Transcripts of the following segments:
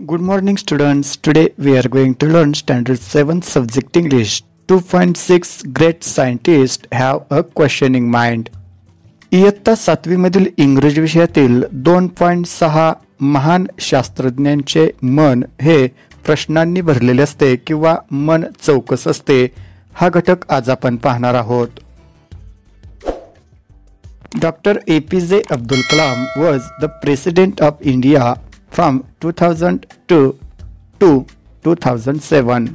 Good morning, students. Today we are going to learn Standard 7 Subject English. 2.6 Great Scientists Have a Questioning Mind. इयत्ता 7वी मधील इंग्रजी विषयातील 2.6 महान शास्त्रज्ञांचे मन हे प्रश्नांनी भरलेले असते किंवा मन चौकस असते. हा घटक आज आपण पाहणार आहोत. Dr. APJ Abdul Kalam was the President of India from 2002 to 2007.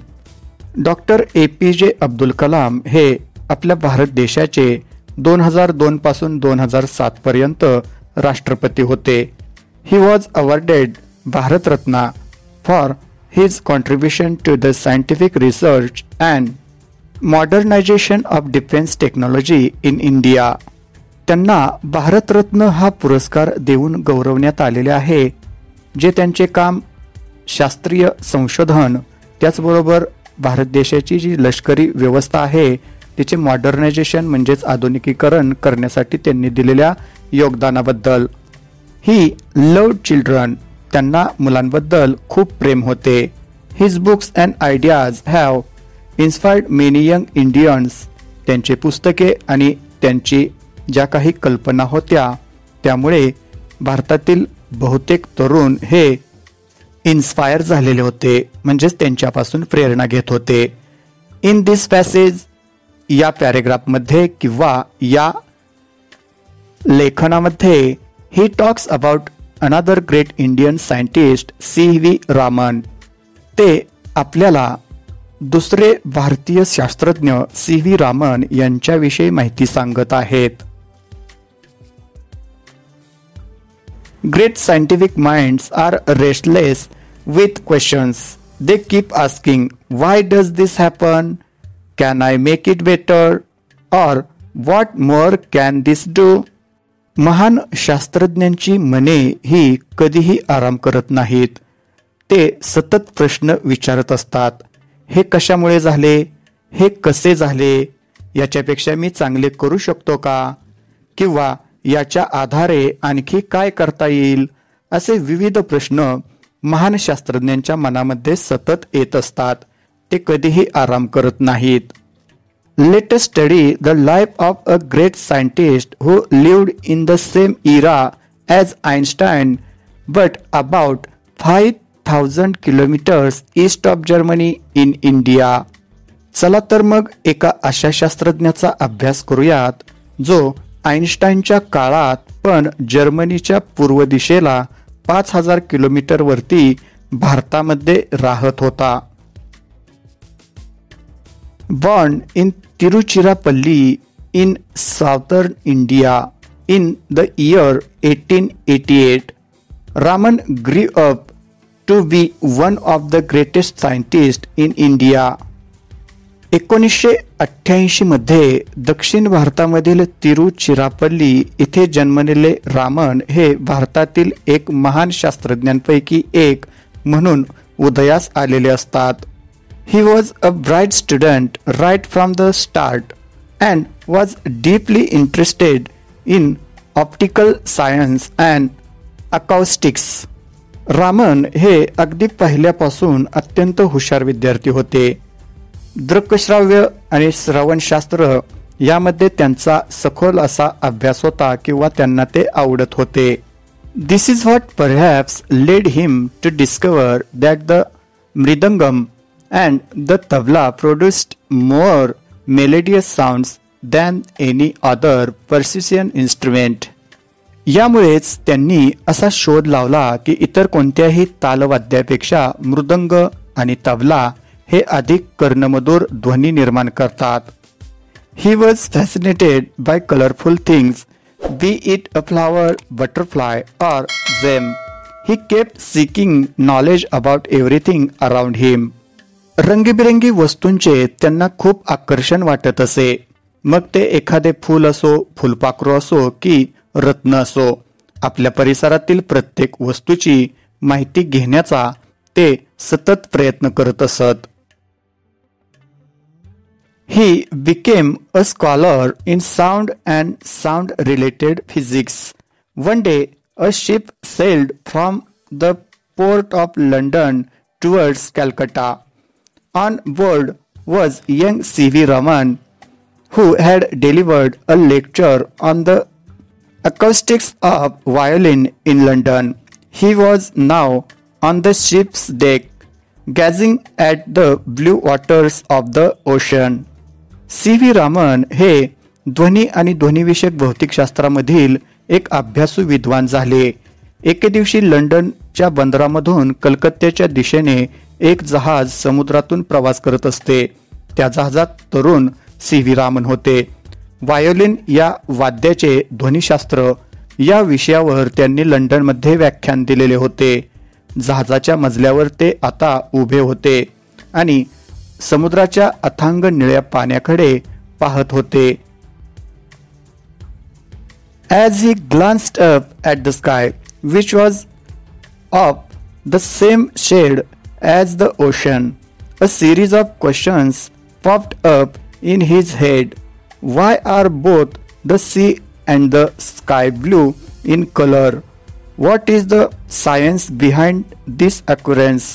Doctor APJ Abdul Kalam हे आपल्या भारत देशाचे 2002 पासून 2007 पर्यंत राष्ट्रपती होते. He was awarded Bharat Ratna for his contribution to the scientific research and modernization of defense technology in India. त्यांना भारत रत्न हा पुरस्कार देऊन गौरवण्यात आलेले आहे, जे त्यांचे काम शास्त्रीय संशोधन त्याचबरोबर भारत देशाची जी लष्करी व्यवस्था आहे तिचे मॉडर्नायझेशन म्हणजेच आधुनिकीकरण करण्यासाठी त्यांनी दिलेल्या योगदानाबद्दल. ही लव्ड चिल्ड्रन, त्यांना मुलांबद्दल खूप प्रेम होते. His books and ideas have inspired many young Indians. त्यांचे पुस्तके आणि त्यांची ज्या काही कल्पना होत्या त्यामुळे भारतातील बहुतेक तरुण हे इन्स्पायर झालेले होते, म्हणजेच त्यांच्यापासून प्रेरणा घेत होते. इन दिस पॅसेज, या पॅरेग्राफमध्ये किंवा या लेखनामध्ये he talks about another great Indian scientist C.V. Raman. ते आपल्याला दुसरे भारतीय शास्त्रज्ञ C.V. रामन यांच्याविषयी माहिती सांगत आहेत. Great scientific minds are restless with questions. They keep asking, why does this happen? Can I make it better? Or what more can this do? महान शास्त्रज्ञांची मने ही कधीही आराम करत नाहीत. ते सतत प्रश्न विचारत असतात. हे कशामुळे झाले? हे कसे झाले? याच्यापेक्षा मी चांगले करू शकतो का? किंवा याच्या आधारे आणखी काय करता येईल? असे विविध प्रश्न महान शास्त्रज्ञांच्या मनामध्ये सतत येत असतात. ते कधीही आराम करत नाहीत. Let us study the life of a great scientist who lived in the same era as Einstein but about 5000 kilometres east of Germany in India. चला तर मग एका अशा शास्त्रज्ञाचा अभ्यास करूयात जो आइन्स्टाईनच्या काळात पण जर्मनीच्या पूर्व दिशेला 5000 किलोमीटर वरती भारतामध्ये राहत होता. Born in Tiruchirappalli in southern India in the year 1888, Raman grew up to be one of the greatest scientists in India. 1988 मध्ये दक्षिण भारतामधील तिरुचिरापल्ली इथे जन्मलेले रामन हे भारतातील एक महान शास्त्रज्ञांपैकी एक म्हणून उदयास आलेले असतात. He was a bright student right from the start and was deeply interested in optical science and acoustics. Raman हे अगदी पहिल्यापासून अत्यंत हुशार विद्यार्थी होते. दृकश्राव्य आणि श्रवणशास्त्र यामध्ये त्यांचा सखोल असा अभ्यास होता किंवा त्यांना ते आवडत होते. This is what perhaps led him to discover that the mridangam and the tabla produced more melodious sounds than any other percussion instrument. यामुळेच त्यांनी असा शोध लावला की इतर कोणत्याही तालवाद्यापेक्षा मृदंग आणि तबला हे अधिक कर्णमधुर ध्वनी निर्माण करतात. He was fascinated by colorful things, be it a flower, butterfly or gem. He kept seeking knowledge about everything around him. रंगीबिरंगी वस्तूंचे त्यांना खूप आकर्षण वाटत असे. मग ते एखादे फूल असो, फुलपाखरू असो की रत्न असो, आपल्या परिसरातील प्रत्येक वस्तूची माहिती घेण्याचा ते सतत प्रयत्न करत असत. He became a scholar in sound and sound-related physics. One day, a ship sailed from the port of London towards Calcutta. On board was young C.V. Raman, who had delivered a lecture on the acoustics of violin in London. He was now on the ship's deck, gazing at the blue waters of the ocean. C.V. Raman हे ध्वनी आणि ध्वनिविषयक भौतिकशास्त्रामधील एक अभ्यासू विद्वान झाले. एके दिवशी लंडनच्या बंदरामधून कलकत्त्याच्या दिशेने एक जहाज समुद्रातून प्रवास करत असते. त्या जहाजात तरुण C.V. रामन होते. व्हायोलिन या वाद्याचे ध्वनिशास्त्र या विषयावर त्यांनी लंडनमध्ये व्याख्यान दिलेले होते. जहाजाच्या मजल्यावर ते आता उभे होते आणि समुद्राच्या अथांग निळ्या पाण्याकडे पाहत होते. As he glanced up at the sky, which was of the same shade as the ocean, a series of questions popped up in his head. Why are both the sea and the sky blue in color? What is the science behind this occurrence?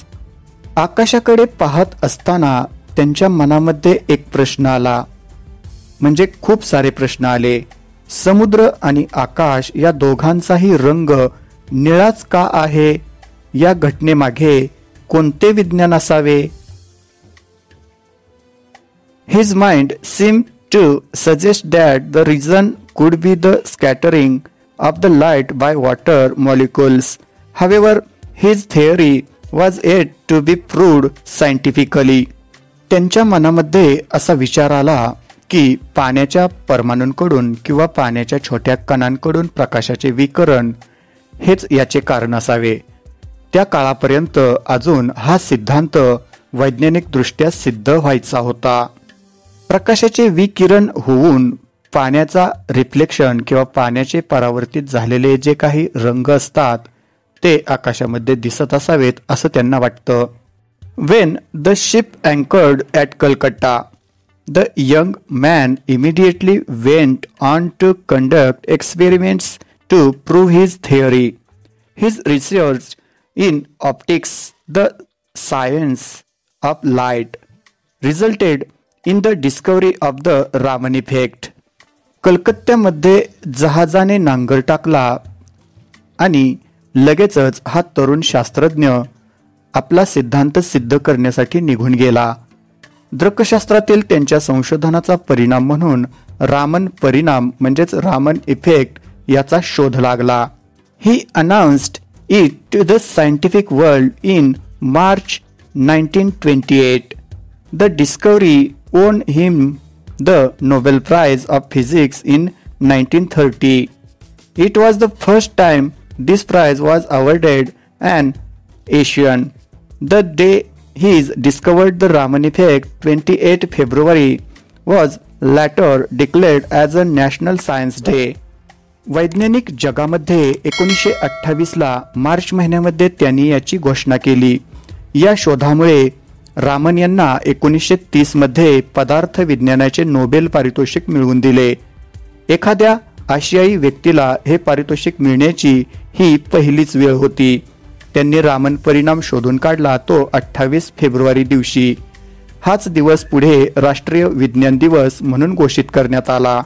आकाशाकडे पाहत असताना त्यांच्या मनामध्ये एक प्रश्न आला, म्हणजे खूप सारे प्रश्न आले. समुद्र आणि आकाश या दोघांचाही रंग निळाच का आहे? या घटनेमागे कोणते विज्ञान असावे? His mind seemed to suggest that the reason could be the scattering of the light by water molecules. However, his theory was yet to be proved scientifically. त्यांच्या मनामध्ये असा विचार आला की पाण्याच्या परमाणूंकडून किंवा पाण्याच्या छोट्या कणांकडून प्रकाशाचे विकिरण हेच याचे कारण असावे. त्या काळापर्यंत अजून हा सिद्धांत वैज्ञानिकदृष्ट्या सिद्ध व्हायचा होता. प्रकाशाचे विकिरण होऊन पाण्याचा रिफ्लेक्शन किंवा पाण्याचे परावर्तित झालेले जे काही रंग असतात ते आकाशामध्ये दिसत असावेत असं त्यांना वाटतं. When the ship anchored at Calcutta, the young man immediately went on to conduct experiments to prove his theory. His research in optics, the science of light, resulted in the discovery of the Raman effect. कलकत्त्यामध्ये जहाजाने नांगर टाकला आणि लगेचच हा तरुण शास्त्रज्ञ आपला सिद्धांत सिद्ध करण्यासाठी निघून गेला. दृकशास्त्रातील त्यांच्या संशोधनाचा परिणाम म्हणून रामन परिणाम म्हणजेच रामन इफेक्ट याचा शोध लागला. He announced it to the scientific world in March 1928. The discovery won him the Nobel Prize of Physics in 1930. It was the first time this prize was awarded an Asian. The day he discovered the Raman effect, 28 February, was later declared as a National Science Day. वैज्ञानिक जगामध्ये 1928 ला मार्च महिन्यामध्ये त्यांनी याची घोषणा केली. या शोधामुळे रामन यांना 1930 मध्ये पदार्थ विज्ञानाचे नोबेल पारितोषिक मिळवून दिले. एखाद्या आशियाई व्यक्तीला हे पारितोषिक मिळण्याची ही पहिलीच वेळ होती. त्यांनी रामन परिणाम शोधून काढला तो 28 फेब्रुवारी दिवशी. हाच दिवस पुढे राष्ट्रीय विज्ञान दिवस म्हणून घोषित करण्यात आला.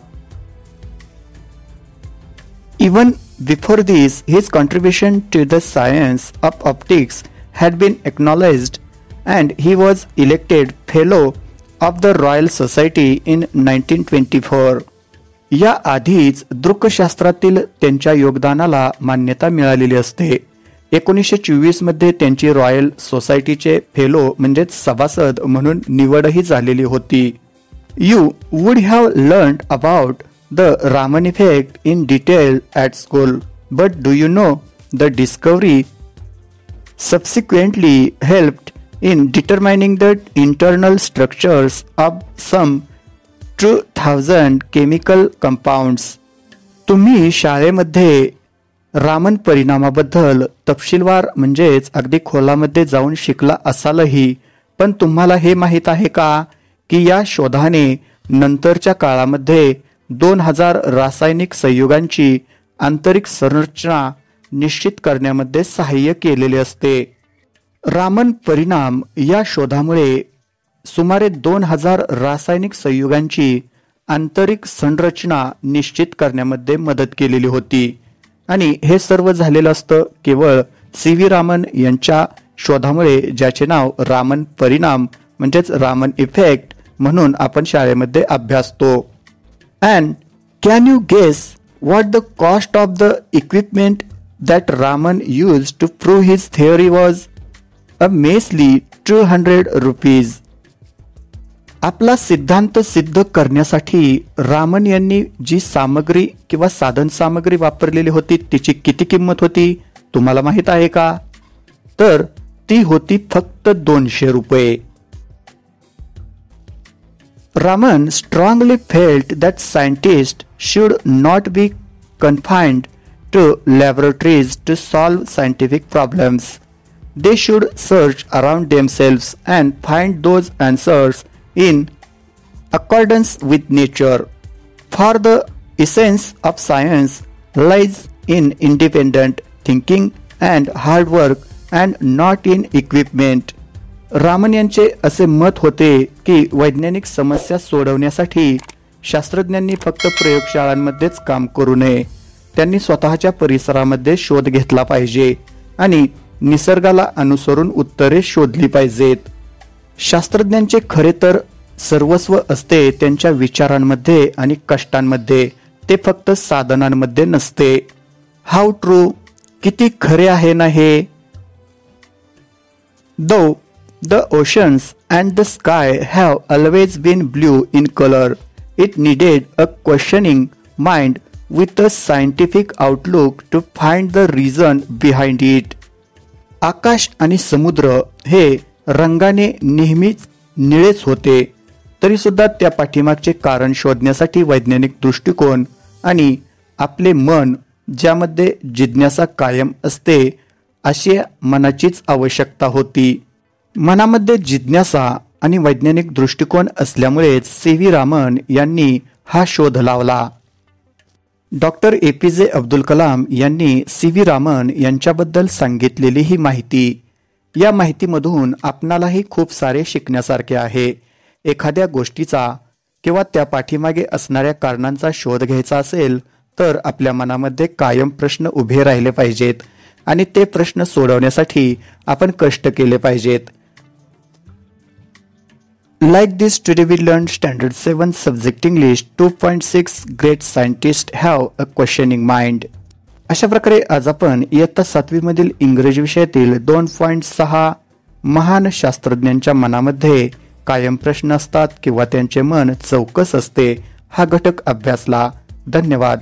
Even before this, his contribution to the science of optics had been acknowledged and he was elected fellow of the Royal Society in 1924. या आधीच दृकशास्त्रातील त्यांच्या योगदानाला मान्यता मिळालेली असते. 1924 मध्ये त्यांची रॉयल सोसायटीचे फेलो म्हणजेच सभासद म्हणून निवडही झालेली होती. You would have learned about the Raman effect in detail at school, but do you know the discovery subsequently helped in determining the internal structures of some 2000 chemical compounds. तुम्ही शाळेमध्ये रामन परिणामाबद्दल तपशीलवार म्हणजेच अगदी खोलामध्ये जाऊन शिकला असालही, पण तुम्हाला हे माहित आहे का की या शोधाने नंतरच्या काळामध्ये 2000 रासायनिक संयुगांची आंतरिक संरचना निश्चित करण्यामध्ये सहाय्य केलेले असते. रामन परिणाम या शोधामुळे सुमारे 2000 रासायनिक संयुगांची आंतरिक संरचना निश्चित करण्यामध्ये मदत केलेली होती आणि हे सर्व झालेलं असतं केवळ सी.व्ही. रामन यांच्या शोधामुळे, ज्याचे नाव रामन परिणाम म्हणजेच रामन इफेक्ट म्हणून आपण शाळेमध्ये अभ्यासतो. And can you guess what the cost of the equipment that Raman used to prove his theory was? A measly 200 rupees. आपला सिद्धांत सिद्ध करण्यासाठी रामन यांनी जी सामग्री किंवा साधन सामग्री वापरलेली होती तिची किती किंमत होती तुम्हाला माहित आहे का? तर ती होती फक्त 200 रुपये. Raman strongly felt that scientists should not be confined to laboratories to solve scientific problems. They should search around themselves and find those answers in accordance with nature. For the essence of science lies in independent thinking and hard work and not in equipment. Raman यांचे असे मत होते की वैज्ञानिक समस्या सोडवण्यासाठी शास्त्रज्ञांनी फक्त प्रयोगशाळांमध्येच काम करू नये. त्यांनी स्वतःच्या परिसरामध्ये शोध घेतला पाहिजे आणि निसर्गाला अनुसरून उत्तरे शोधली पाहिजेत. शास्त्रज्ञांचे खरे तर सर्वस्व असते त्यांच्या विचारांमध्ये आणि कष्टांमध्ये, ते फक्त साधनांमध्ये नसते. हाऊ ट्रू, किती खरे आहे ना हे. दो The oceans and the sky have always been blue in color. It needed a questioning mind with a scientific outlook to find the reason behind it. आकाश आणि समुद्र हे रंगाने नेहमीच निळेच होते, तरी सुद्धा त्या पाठीमागचे कारण शोधण्यासाठी वैज्ञानिक दृष्टिकोन आणि आपले मन, ज्यामध्ये जिज्ञासा कायम असते, अशी मनाचीच आवश्यकता होती. मनामध्ये जिज्ञासा आणि वैज्ञानिक दृष्टिकोन असल्यामुळेच सी.व्ही. रामन यांनी हा शोध लावला. Doctor APJ. अब्दुल कलाम यांनी सी.व्ही. रामन यांच्याबद्दल सांगितलेली ही माहिती, या माहितीमधून आपणालाही खूप सारे शिकण्यासारखे आहे. एखाद्या गोष्टीचा किंवा त्या पाठीमागे असणाऱ्या कारणांचा शोध घ्यायचा असेल तर आपल्या मनामध्ये कायम प्रश्न उभे राहिले पाहिजेत आणि ते प्रश्न सोडवण्यासाठी आपण कष्ट केले पाहिजेत. Like this, today we learned Standard 7 Subject English 2.6 Great Scientists Have a Questioning Mind. अशा प्रकारे आज आपण इयत्ता 7वी मधील इंग्रजी विषयातील 2.6 महान शास्त्रज्ञांच्या मनामध्ये कायम प्रश्न असतात किंवा त्यांचे मन चौकस असते हा घटक अभ्यासला. धन्यवाद.